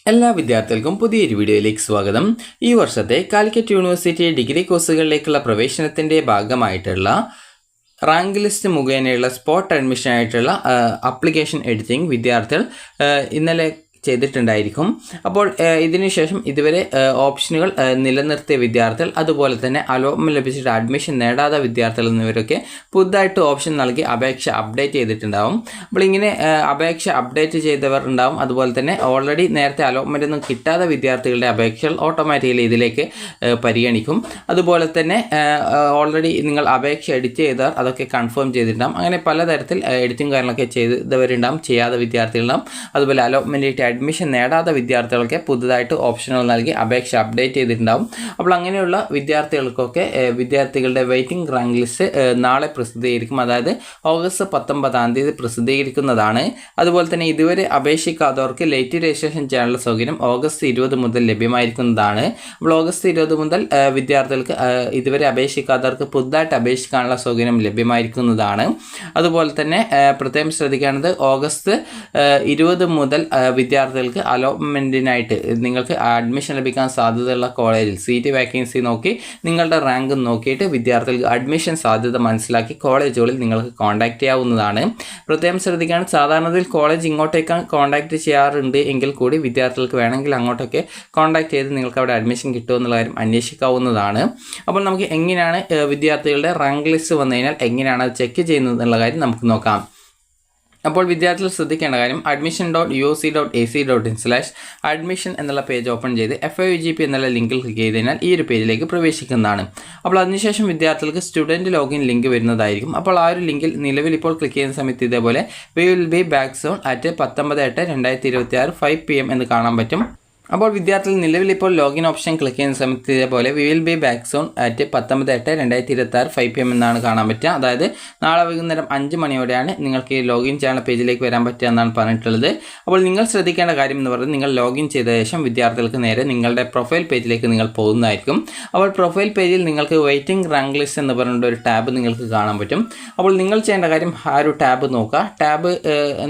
എല്ലാ വിദ്യാർത്ഥികൾക്കും പുതിയൊരു വീഡിയോയിലേക്ക് സ്വാഗതം. ഈ വർഷത്തെ കാലിക്കറ്റ് യൂണിവേഴ്സിറ്റി ഡിഗ്രി കോഴ്സുകളിലേക്കുള്ള പ്രവേശനത്തിൻ്റെ ഭാഗമായിട്ടുള്ള റാങ്ക് ലിസ്റ്റ് മുഖേനയുള്ള സ്പോട്ട് അഡ്മിഷനായിട്ടുള്ള ആപ്ലിക്കേഷൻ എഡിറ്റിംഗ് വിദ്യാർത്ഥികൾ ഇന്നലെ ചെയ്തിട്ടുണ്ടായിരിക്കും. അപ്പോൾ ഇതിനുശേഷം ഇതുവരെ ഓപ്ഷനുകൾ നിലനിർത്തിയ വിദ്യാർത്ഥികൾ, അതുപോലെ തന്നെ അലോട്ട്മെൻറ്റ് ലഭിച്ചിട്ട് അഡ്മിഷൻ നേടാത്ത വിദ്യാർത്ഥികൾ എന്നിവരൊക്കെ പുതുതായിട്ട് ഓപ്ഷൻ നൽകി അപേക്ഷ അപ്ഡേറ്റ് ചെയ്തിട്ടുണ്ടാവും. അപ്പോൾ ഇങ്ങനെ അപേക്ഷ അപ്ഡേറ്റ് ചെയ്തവർ ഉണ്ടാവും. അതുപോലെ തന്നെ ഓൾറെഡി നേരത്തെ അലോട്ട്മെൻ്റ് ഒന്നും കിട്ടാത്ത വിദ്യാർത്ഥികളുടെ അപേക്ഷകൾ ഓട്ടോമാറ്റിക്കലി ഇതിലേക്ക് പരിഗണിക്കും. അതുപോലെ തന്നെ ഓൾറെഡി നിങ്ങൾ അപേക്ഷ എഡിറ്റ് ചെയ്തവർ അതൊക്കെ കൺഫേം ചെയ്തിട്ടുണ്ടാകും. അങ്ങനെ പലതരത്തിൽ എഡിറ്റിംഗ് കാര്യങ്ങളൊക്കെ ചെയ്തവരുണ്ടാകും, ചെയ്യാത്ത വിദ്യാർത്ഥികളുണ്ടാകും. അതുപോലെ അലോട്ട്മെൻറ്റ് അഡ്മിഷൻ നേടാത്ത വിദ്യാർത്ഥികൾക്ക് പുതുതായിട്ട് ഓപ്ഷനുകൾ നൽകി അപേക്ഷ അപ്ഡേറ്റ് ചെയ്തിട്ടുണ്ടാകും. അപ്പോൾ അങ്ങനെയുള്ള വിദ്യാർത്ഥികൾക്കൊക്കെ വിദ്യാർത്ഥികളുടെ വെയിറ്റിംഗ് റാങ്ക് ലിസ്റ്റ് നാളെ പ്രസിദ്ധീകരിക്കും. അതായത് ഓഗസ്റ്റ് 19 പ്രസിദ്ധീകരിക്കുന്നതാണ്. അതുപോലെ തന്നെ ഇതുവരെ അപേക്ഷിക്കാത്തവർക്ക് ലേറ്റ് രജിസ്ട്രേഷൻ ചെയ്യാനുള്ള സൗകര്യം ഓഗസ്റ്റ് 20 മുതൽ ലഭ്യമായിരിക്കുന്നതാണ്. അപ്പോൾ ഓഗസ്റ്റ് 20 മുതൽ വിദ്യാർത്ഥികൾക്ക് ഇതുവരെ അപേക്ഷിക്കാത്തവർക്ക് പുതുതായിട്ട് അപേക്ഷിക്കാനുള്ള സൗകര്യം ലഭ്യമായിരിക്കുന്നതാണ്. അതുപോലെ തന്നെ പ്രത്യേകം ശ്രദ്ധിക്കേണ്ടത് ഓഗസ്റ്റ് 20 മുതൽ വിദ്യാർത്ഥികൾക്ക് അലോട്ട്മെൻറ്റിനായിട്ട് നിങ്ങൾക്ക് അഡ്മിഷൻ ലഭിക്കാൻ സാധ്യതയുള്ള കോളേജിൽ സീറ്റ് വേക്കൻസി നോക്കി നിങ്ങളുടെ റാങ്ക് നോക്കിയിട്ട് വിദ്യാർത്ഥികൾക്ക് അഡ്മിഷൻ സാധ്യത മനസ്സിലാക്കി കോളേജുകളിൽ നിങ്ങൾക്ക് കോൺടാക്റ്റ് ചെയ്യാവുന്നതാണ്. പ്രത്യേകം ശ്രദ്ധിക്കുകയാണ്, സാധാരണത്തിൽ കോളേജ് ഇങ്ങോട്ടേക്ക് കോൺടാക്റ്റ് ചെയ്യാറുണ്ട് എങ്കിൽ കൂടി വിദ്യാർത്ഥികൾക്ക് വേണമെങ്കിൽ അങ്ങോട്ടൊക്കെ കോൺടാക്റ്റ് ചെയ്ത് നിങ്ങൾക്ക് അവിടെ അഡ്മിഷൻ കിട്ടുമെന്നുള്ള കാര്യം അന്വേഷിക്കാവുന്നതാണ്. അപ്പോൾ നമുക്ക് എങ്ങനെയാണ് വിദ്യാർത്ഥികളുടെ റാങ്ക് ലിസ്റ്റ് വന്നു കഴിഞ്ഞാൽ എങ്ങനെയാണ് അത് ചെക്ക് ചെയ്യുന്നത് എന്നുള്ള കാര്യം നമുക്ക് നോക്കാം. അപ്പോൾ വിദ്യാർത്ഥികൾ ശ്രദ്ധിക്കേണ്ട കാര്യം, admission.uc.ac.in/admission എന്നുള്ള പേജ് ഓപ്പൺ ചെയ്ത് FIUGP എന്നുള്ള ലിങ്കിൽ ക്ലിക്ക് ചെയ്ത് കഴിഞ്ഞാൽ ഈ ഒരു പേജിലേക്ക് പ്രവേശിക്കുന്നതാണ്. അപ്പോൾ അതിനുശേഷം വിദ്യാർത്ഥികൾക്ക് സ്റ്റുഡൻറ്റ് ലോഗിൻ ലിങ്ക് വരുന്നതായിരിക്കും. അപ്പോൾ ആ ഒരു ലിങ്കിൽ നിലവിൽ ഇപ്പോൾ ക്ലിക്ക് ചെയ്യുന്ന സമയത്ത് ഇതേപോലെ we will be back soon at 19/8/2026 5 PM എന്ന് കാണാൻ പറ്റും. അപ്പോൾ വിദ്യാർത്ഥികൾ നിലവിൽ ഇപ്പോൾ ലോഗിൻ ഓപ്ഷൻ ക്ലിക്ക് ചെയ്യുന്ന സമയത്ത് ഇതേപോലെ we will be back zone at 19/8/2026 5 PM എന്നാണ് കാണാൻ പറ്റുക. അതായത് നാളെ വൈകുന്നേരം 5 മണിയോടെയാണ് നിങ്ങൾക്ക് ഈ ലോഗിൻ ചെയ്യാനുള്ള പേജിലേക്ക് വരാൻ പറ്റുക എന്നാണ് പറഞ്ഞിട്ടുള്ളത്. അപ്പോൾ നിങ്ങൾ ശ്രദ്ധിക്കേണ്ട കാര്യം എന്ന് പറയുന്നത്, നിങ്ങൾ ലോഗിൻ ചെയ്ത ശേഷം വിദ്യാർത്ഥികൾക്ക് നേരെ നിങ്ങളുടെ പ്രൊഫൈൽ പേജിലേക്ക് നിങ്ങൾ പോകുന്നതായിരിക്കും. അപ്പോൾ പ്രൊഫൈൽ പേജിൽ നിങ്ങൾക്ക് വെയിറ്റിംഗ് റാങ്ക് ലിസ്റ്റ് എന്ന് പറഞ്ഞിട്ട് ഒരു ടാബ് നിങ്ങൾക്ക് കാണാൻ പറ്റും. അപ്പോൾ നിങ്ങൾ ചെയ്യേണ്ട കാര്യം ആ ഒരു ടാബ് നോക്കുക. ടാബ്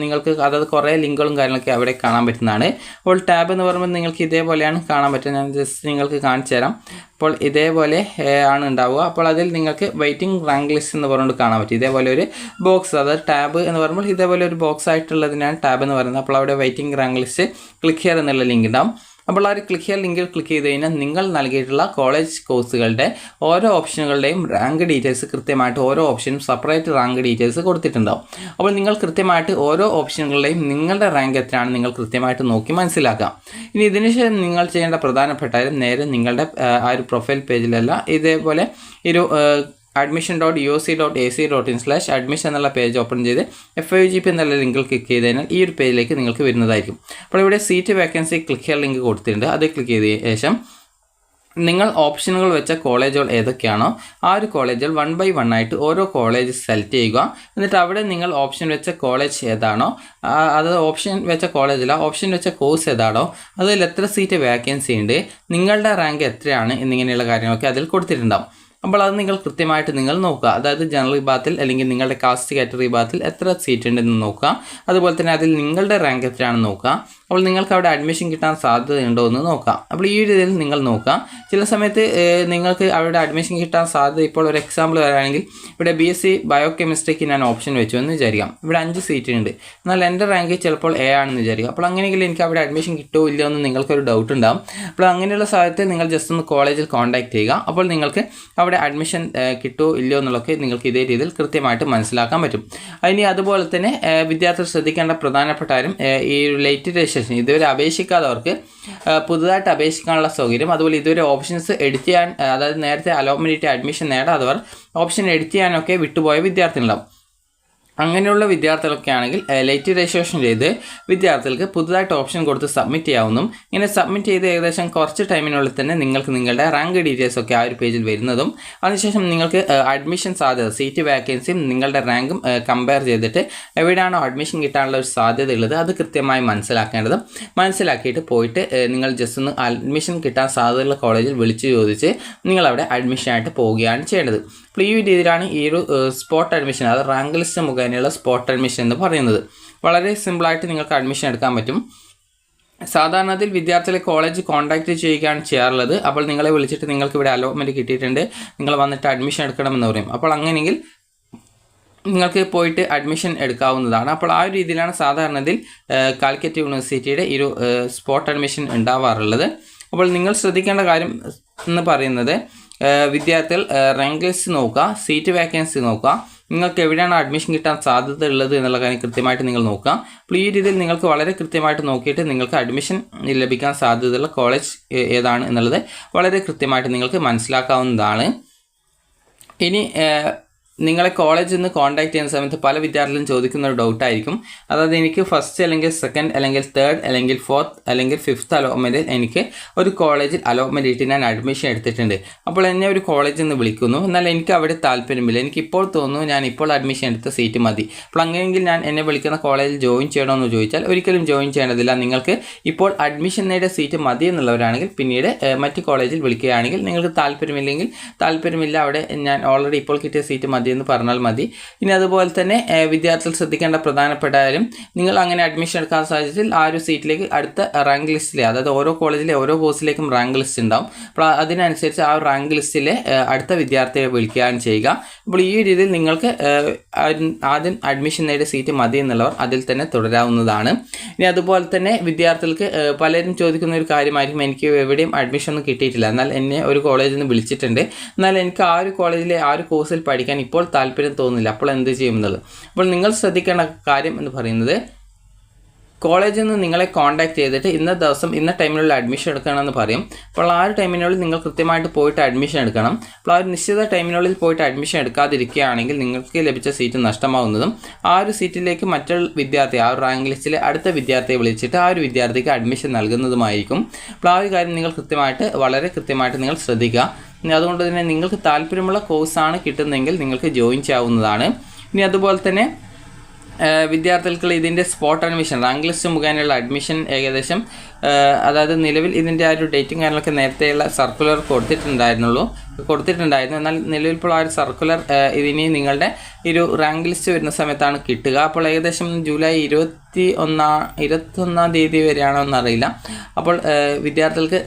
നിങ്ങൾക്ക് അതായത് കുറേ ലിങ്കുകളും കാര്യങ്ങളൊക്കെ അവിടെ കാണാൻ പറ്റുന്നതാണ്. അപ്പോൾ ടാബ് എന്ന് പറയുമ്പോൾ നിങ്ങൾക്ക് ഇതേപോലെയാണ് കാണാൻ പറ്റുക. ഞാൻ ജസ്റ്റ് നിങ്ങൾക്ക് കാണിച്ചു തരാം. അപ്പോൾ ഇതേപോലെ ആണ് ഉണ്ടാവുക. അപ്പോൾ അതിൽ നിങ്ങൾക്ക് വെയിറ്റിംഗ് റാങ്ക് ലിസ്റ്റ് എന്ന് പറഞ്ഞുകൊണ്ട് കാണാൻ പറ്റും. ഇതേപോലെ ഒരു ബോക്സ്, അതായത് ടാബ് എന്ന് പറയുമ്പോൾ ഇതേപോലെ ഒരു ബോക്സ് ആയിട്ടുള്ളതിനാണ് ടാബ് എന്ന് പറയുന്നത്. അപ്പോൾ അവിടെ waiting rank list click here എന്നുള്ള ലിങ്ക് ഉണ്ടാവും. അപ്പോൾ ആ ഒരു ക്ലിക്ക് ഹിയർ ലിങ്കിൽ ക്ലിക്ക് ചെയ്ത് കഴിഞ്ഞാൽ നിങ്ങൾ നൽകിയിട്ടുള്ള കോളേജ് കോഴ്സുകളുടെ ഓരോ ഓപ്ഷനുകളുടെയും റാങ്ക് ഡീറ്റെയിൽസ് കൃത്യമായിട്ട് ഓരോ ഓപ്ഷനും സെപ്പറേറ്റ് റാങ്ക് ഡീറ്റെയിൽസ് കൊടുത്തിട്ടുണ്ടാവും. അപ്പോൾ നിങ്ങൾ കൃത്യമായിട്ട് ഓരോ ഓപ്ഷനുകളുടെയും നിങ്ങളുടെ റാങ്ക് എത്രയാണ് നിങ്ങൾ കൃത്യമായിട്ട് നോക്കി മനസ്സിലാക്കാം. ഇനി ഇതിനുശേഷം നിങ്ങൾ ചെയ്യേണ്ട പ്രധാനപ്പെട്ട കാര്യം, നേരെ നിങ്ങളുടെ ആ ഒരു പ്രൊഫൈൽ പേജിലല്ല, ഇതേപോലെ ഒരു admission.uc.ac.in/admission എന്നുള്ള പേജ് ഓപ്പൺ ചെയ്ത് FIUGP എന്നുള്ള ലിങ്കിൽ ക്ലിക്ക് ചെയ്ത് കഴിഞ്ഞാൽ ഈ ഒരു പേജിലേക്ക് നിങ്ങൾക്ക് വരുന്നതായിരിക്കും. അപ്പോൾ ഇവിടെ സീറ്റ് വേക്കൻസി ക്ലിക്ക് ചെയ്യാൻ ലിങ്ക് കൊടുത്തിട്ടുണ്ട്. അത് ക്ലിക്ക് ചെയ്ത ശേഷം നിങ്ങൾ ഓപ്ഷനുകൾ വെച്ച കോളേജുകൾ ഏതൊക്കെയാണോ ആ ഒരു കോളേജുകൾ 1 by 1 ആയിട്ട് ഓരോ കോളേജ് സെലക്ട് ചെയ്യുക. എന്നിട്ട് അവിടെ നിങ്ങൾ ഓപ്ഷൻ വെച്ച കോളേജ് ഏതാണോ, അത് ഓപ്ഷൻ വെച്ച കോളേജില്ല, ഓപ്ഷൻ വെച്ച കോഴ്സ് ഏതാണോ, അതിൽ എത്ര സീറ്റ് വേക്കൻസി ഉണ്ട്, നിങ്ങളുടെ റാങ്ക് എത്രയാണ് എന്നിങ്ങനെയുള്ള കാര്യങ്ങളൊക്കെ അതിൽ കൊടുത്തിട്ടുണ്ടാവും. അപ്പോൾ അത് നിങ്ങൾ കൃത്യമായിട്ട് നിങ്ങൾ നോക്കുക. അതായത് ജനറൽ വിഭാഗത്തിൽ അല്ലെങ്കിൽ നിങ്ങളുടെ കാസ്റ്റ് കാറ്റഗറി വിഭാഗത്തിൽ എത്ര സീറ്റ് ഉണ്ടെന്ന് നോക്കുക. അതുപോലെ തന്നെ അതിൽ നിങ്ങളുടെ റാങ്ക് എത്രയാണെന്ന് നോക്കുക. അപ്പോൾ നിങ്ങൾക്ക് അവിടെ അഡ്മിഷൻ കിട്ടാൻ സാധ്യതയുണ്ടോ എന്ന് നോക്കാം. അപ്പോൾ ഈ ഒരു രീതിയിൽ നിങ്ങൾ നോക്കാം. ചില സമയത്ത് നിങ്ങൾക്ക് അവിടെ അഡ്മിഷൻ കിട്ടാൻ സാധ്യത, ഇപ്പോൾ ഒരു എക്സാമ്പിൾ വരികയാണെങ്കിൽ ഇവിടെ BSc ബയോകെമിസ്ട്രിക്ക് ഞാൻ ഓപ്ഷൻ വെച്ചു എന്ന് വിചാരിക്കാം. ഇവിടെ 5 സീറ്റ് ഉണ്ട്, എന്നാൽ എൻ്റെ റാങ്ക് ചിലപ്പോൾ A ആണെന്ന് വിചാരിക്കാം. അപ്പോൾ അങ്ങനെയെങ്കിൽ എനിക്ക് അവിടെ അഡ്മിഷൻ കിട്ടുമോ ഇല്ലയോ എന്ന് നിങ്ങൾക്കൊരു ഡൗട്ട് ഉണ്ടാകും. അപ്പോൾ അങ്ങനെയുള്ള സാഹചര്യത്തിൽ നിങ്ങൾ ജസ്റ്റ് ഒന്ന് കോളേജിൽ കോൺടാക്ട് ചെയ്യുക. അപ്പോൾ നിങ്ങൾക്ക് അവിടെ അഡ്മിഷൻ കിട്ടുമോ ഇല്ലയോ എന്നുള്ളതൊക്കെ നിങ്ങൾക്ക് ഇതേ രീതിയിൽ കൃത്യമായിട്ട് മനസ്സിലാക്കാൻ പറ്റും. ഇനി അതുപോലെ തന്നെ വിദ്യാർത്ഥികൾ ശ്രദ്ധിക്കേണ്ട പ്രധാനപ്പെട്ട കാര്യം, ഈ ലേറ്റ് രജിസ്ട്രേഷൻ ഇതുവരെ അപേക്ഷിക്കാത്തവർക്ക് പുതുതായിട്ട് അപേക്ഷിക്കാനുള്ള സൗകര്യം, അതുപോലെ ഇതുവരെ ഓപ്ഷൻസ് എഡിറ്റ് ചെയ്യാൻ, അതായത് നേരത്തെ അലോട്ട്മെൻറ്റ് അഡ്മിഷൻ നേടാത്തവർ ഓപ്ഷൻ എഡിറ്റ് ചെയ്യാനൊക്കെ വിട്ടുപോയ വിദ്യാർത്ഥികളുണ്ടാവും. അങ്ങനെയുള്ള വിദ്യാർത്ഥികളൊക്കെ ആണെങ്കിൽ ലേറ്റ് രജിസ്ട്രേഷൻ ചെയ്ത് വിദ്യാർത്ഥികൾക്ക് പുതുതായിട്ട് ഓപ്ഷൻ കൊടുത്ത് സബ്മിറ്റ് ചെയ്യാവുന്നതും, ഇങ്ങനെ സബ്മിറ്റ് ചെയ്ത് ഏകദേശം കുറച്ച് ടൈമിനുള്ളിൽ തന്നെ നിങ്ങൾക്ക് നിങ്ങളുടെ റാങ്ക് ഡീറ്റെയിൽസ് ഒക്കെ ആ ഒരു പേജിൽ വരുന്നതും, അതിനുശേഷം നിങ്ങൾക്ക് അഡ്മിഷൻ സാധ്യത, സീറ്റ് വേക്കൻസിയും നിങ്ങളുടെ റാങ്കും കമ്പയർ ചെയ്തിട്ട് എവിടെയാണോ അഡ്മിഷൻ കിട്ടാനുള്ള ഒരു സാധ്യത ഉള്ളത് അത് കൃത്യമായി മനസ്സിലാക്കിയിട്ട് പോയിട്ട് നിങ്ങൾ ജസ്റ്റ് ഒന്ന് അഡ്മിഷൻ കിട്ടാൻ സാധ്യതയുള്ള കോളേജിൽ വിളിച്ച് ചോദിച്ച് നിങ്ങളവിടെ അഡ്മിഷനായിട്ട് പോവുകയാണ് ചെയ്യേണ്ടത്. അപ്പോൾ ഈ രീതിയിലാണ് ഈ ഒരു സ്പോട്ട് അഡ്മിഷൻ, അത് റാങ്ക് ലിസ്റ്റ് മുഖേനയുള്ള സ്പോട്ട് അഡ്മിഷൻ എന്ന് പറയുന്നത്. വളരെ സിമ്പിളായിട്ട് നിങ്ങൾക്ക് അഡ്മിഷൻ എടുക്കാൻ പറ്റും. സാധാരണത്തിൽ വിദ്യാർത്ഥികളെ കോളേജ് കോൺടാക്റ്റ് ചെയ്യുകയാണ് ചെയ്യാറുള്ളത്. അപ്പോൾ നിങ്ങളെ വിളിച്ചിട്ട് നിങ്ങൾക്ക് ഇവിടെ അലോട്ട്മെൻറ്റ് കിട്ടിയിട്ടുണ്ട്, നിങ്ങൾ വന്നിട്ട് അഡ്മിഷൻ എടുക്കണമെന്ന് പറയും. അപ്പോൾ അങ്ങനെയെങ്കിൽ നിങ്ങൾക്ക് പോയിട്ട് അഡ്മിഷൻ എടുക്കാവുന്നതാണ്. അപ്പോൾ ആ ഒരു രീതിയിലാണ് സാധാരണത്തിൽ കാലിക്കറ്റ് യൂണിവേഴ്സിറ്റിയുടെ ഈ ഒരു സ്പോട്ട് അഡ്മിഷൻ ഉണ്ടാവാറുള്ളത്. അപ്പോൾ നിങ്ങൾ ശ്രദ്ധിക്കേണ്ട കാര്യം എന്ന് പറയുന്നത് വിദ്യാർത്ഥികൾ റാങ്ക് ലിസ്റ്റ് നോക്കുക, സീറ്റ് വേക്കൻസി നോക്കുക, നിങ്ങൾക്ക് എവിടെയാണ് അഡ്മിഷൻ കിട്ടാൻ സാധ്യത ഉള്ളത് എന്നുള്ള കാര്യം കൃത്യമായിട്ട് നിങ്ങൾ നോക്കുക. അപ്പോൾ ഈ രീതിയിൽ നിങ്ങൾക്ക് വളരെ കൃത്യമായിട്ട് നോക്കിയിട്ട് നിങ്ങൾക്ക് അഡ്മിഷൻ ലഭിക്കാൻ സാധ്യതയുള്ള കോളേജ് ഏതാണ് എന്നുള്ളത് വളരെ കൃത്യമായിട്ട് നിങ്ങൾക്ക് മനസ്സിലാക്കാവുന്നതാണ്. ഇനി നിങ്ങളെ കോളേജിൽ നിന്ന് കോൺടാക്ട് ചെയ്യുന്ന സമയത്ത് പല വിദ്യാർത്ഥികളും ചോദിക്കുന്ന ഒരു ഡൗട്ടായിരിക്കും, അതായത് എനിക്ക് ഫസ്റ്റ് അല്ലെങ്കിൽ സെക്കൻഡ് അല്ലെങ്കിൽ തേർഡ് അല്ലെങ്കിൽ ഫോർത്ത് അല്ലെങ്കിൽ ഫിഫ്ത്ത് അലോട്ട്മെൻറ്റിൽ എനിക്ക് ഒരു കോളേജിൽ അലോട്ട്മെൻറ്റ് കിട്ടി, ഞാൻ അഡ്മിഷൻ എടുത്തിട്ടുണ്ട്. അപ്പോൾ എന്നെ ഒരു കോളേജിൽ നിന്ന് വിളിക്കുന്നു, എന്നാൽ എനിക്ക് അവിടെ താല്പര്യമില്ല, എനിക്കിപ്പോൾ തോന്നുന്നു ഞാൻ ഇപ്പോൾ അഡ്മിഷൻ എടുത്ത സീറ്റ് മതി. അപ്പോൾ അങ്ങനെയെങ്കിൽ ഞാൻ എന്നെ വിളിക്കുന്ന കോളേജിൽ ജോയിൻ ചെയ്യണമെന്ന് ചോദിച്ചാൽ ഒരിക്കലും ജോയിൻ ചെയ്യേണ്ടതില്ല. നിങ്ങൾക്ക് ഇപ്പോൾ അഡ്മിഷൻ നേടിയ സീറ്റ് മതി എന്നുള്ളവരാണെങ്കിൽ പിന്നീട് മറ്റ് കോളേജിൽ വിളിക്കുകയാണെങ്കിൽ നിങ്ങൾക്ക് താല്പര്യമില്ല, അവിടെ ഞാൻ ഓൾറെഡി ഇപ്പോൾ കിട്ടിയ സീറ്റ് മതി എന്ന് പറഞ്ഞാൽ മതി. ഇനി അതുപോലെ തന്നെ വിദ്യാർത്ഥികൾ ശ്രദ്ധിക്കേണ്ട പ്രധാനപ്പെട്ട കാര്യം, നിങ്ങൾ അങ്ങനെ അഡ്മിഷൻ എടുക്കാൻ സാധിച്ചാൽ ആ ഒരു സീറ്റിലേക്ക് അടുത്ത റാങ്ക് ലിസ്റ്റിലെ, അതായത് ഓരോ കോളേജിലെ ഓരോ കോഴ്സിലേക്കും റാങ്ക് ലിസ്റ്റ് ഉണ്ടാവും. അപ്പോൾ അതിനനുസരിച്ച് ആ റാങ്ക് ലിസ്റ്റിലെ അടുത്ത വിദ്യാർത്ഥിയെ വിളിക്കുകയാണ് ചെയ്യുക. അപ്പോൾ ഈ രീതിയിൽ നിങ്ങൾക്ക് ആദ്യം അഡ്മിഷൻ നേടിയ സീറ്റ് മതി എന്നുള്ളവർ അതിൽ തന്നെ തുടരാവുന്നതാണ്. ഇനി അതുപോലെ തന്നെ വിദ്യാർത്ഥികൾക്ക് പലരും ചോദിക്കുന്ന ഒരു കാര്യമായിരിക്കും, എനിക്ക് എവിടെയും അഡ്മിഷൻ ഒന്നും കിട്ടിയിട്ടില്ല, എന്നാൽ എന്നെ ഒരു കോളേജിൽ നിന്ന് വിളിച്ചിട്ടുണ്ട്, എന്നാൽ എനിക്ക് ആ ഒരു കോളേജിലെ ആ ഒരു കോഴ്സിൽ പഠിക്കാൻ ഇപ്പോൾ താല്പര്യം തോന്നുന്നില്ല, അപ്പോൾ എന്ത് ചെയ്യുന്നത്? അപ്പോൾ നിങ്ങൾ ശ്രദ്ധിക്കേണ്ട കാര്യം എന്ന് പറയുന്നത്, കോളേജിൽ നിന്ന് നിങ്ങളെ കോൺടാക്ട് ചെയ്തിട്ട് ഇന്ന ദിവസം ഇന്ന ടൈമിനുള്ള അഡ്മിഷൻ എടുക്കണമെന്ന് പറയും. അപ്പോൾ ആ ഒരു ടൈമിനുള്ളിൽ നിങ്ങൾ കൃത്യമായിട്ട് പോയിട്ട് അഡ്മിഷൻ എടുക്കണം. അപ്പോൾ ആ ഒരു നിശ്ചിത ടൈമിനുള്ളിൽ പോയിട്ട് അഡ്മിഷൻ എടുക്കാതിരിക്കുകയാണെങ്കിൽ നിങ്ങൾക്ക് ലഭിച്ച സീറ്റ് നഷ്ടമാവുന്നതും ആ ഒരു സീറ്റിലേക്ക് മറ്റുള്ള വിദ്യാർത്ഥി, ആ ഒരു റാങ്ക് ലിസ്റ്റിലെ അടുത്ത വിദ്യാർത്ഥിയെ വിളിച്ചിട്ട് ആ ഒരു വിദ്യാർത്ഥിക്ക് അഡ്മിഷൻ നൽകുന്നതുമായിരിക്കും. അപ്പോൾ ആ ഒരു കാര്യം നിങ്ങൾ വളരെ കൃത്യമായിട്ട് നിങ്ങൾ ശ്രദ്ധിക്കുക. അതുകൊണ്ട് തന്നെ നിങ്ങൾക്ക് താല്പര്യമുള്ള കോഴ്സാണ് കിട്ടുന്നതെങ്കിൽ നിങ്ങൾക്ക് ജോയിൻ ചെയ്യാവുന്നതാണ്. ഇനി അതുപോലെ തന്നെ വിദ്യാർത്ഥികൾക്ക് ഇതിൻ്റെ സ്പോട്ട് അഡ്മിഷൻ, റാങ്ക് ലിസ്റ്റ് മുഖേനയുള്ള അഡ്മിഷൻ ഏകദേശം, അതായത് നിലവിൽ ഇതിൻ്റെ ആ ഒരു ഡേറ്റും കാര്യങ്ങളൊക്കെ നേരത്തെയുള്ള സർക്കുലർ കൊടുത്തിട്ടുണ്ടായിരുന്നു. എന്നാൽ നിലവിൽ ഇപ്പോൾ ആ ഒരു സർക്കുലർ ഇതിനി നിങ്ങളുടെ ഒരു റാങ്ക് ലിസ്റ്റ് വരുന്ന സമയത്താണ് കിട്ടുക. അപ്പോൾ ഏകദേശം ജൂലൈ 21 തീയതി വരെയാണോ എന്നറിയില്ല. അപ്പോൾ വിദ്യാർത്ഥികൾക്ക്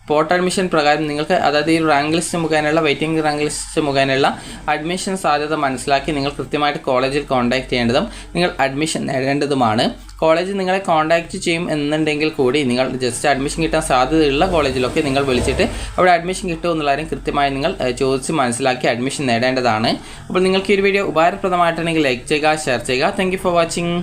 സ്പോട്ട് അഡ്മിഷൻ പ്രകാരം നിങ്ങൾക്ക്, അതായത് ഈ റാങ്ക് ലിസ്റ്റ് മുഖേനയുള്ള വെയിറ്റിംഗ് റാങ്ക് ലിസ്റ്റ് മുഖേനയുള്ള അഡ്മിഷൻ സാധ്യത മനസ്സിലാക്കി നിങ്ങൾ കൃത്യമായിട്ട് കോളേജിൽ കോൺടാക്ട് ചെയ്യേണ്ടതും നിങ്ങൾ അഡ്മിഷൻ നേടേണ്ടതുമാണ്. കോളേജ് നിങ്ങളെ കോൺടാക്റ്റ് ചെയ്യും എന്നുണ്ടെങ്കിൽ കൂടി നിങ്ങൾ ജസ്റ്റ് അഡ്മിഷൻ കിട്ടാൻ സാധ്യതയുള്ള കോളേജിലൊക്കെ നിങ്ങൾ വിളിച്ചിട്ട് അവിടെ അഡ്മിഷൻ കിട്ടുമെന്നുള്ള കാര്യം കൃത്യമായി നിങ്ങൾ ചോദിച്ച് മനസ്സിലാക്കി അഡ്മിഷൻ നേടേണ്ടതാണ്. അപ്പോൾ നിങ്ങൾക്ക് ഈ ഒരു വീഡിയോ ഉപകാരപ്രദമായിട്ടുണ്ടെങ്കിൽ ലൈക്ക് ചെയ്യുക, ഷെയർ ചെയ്യുക. Thank you for watching.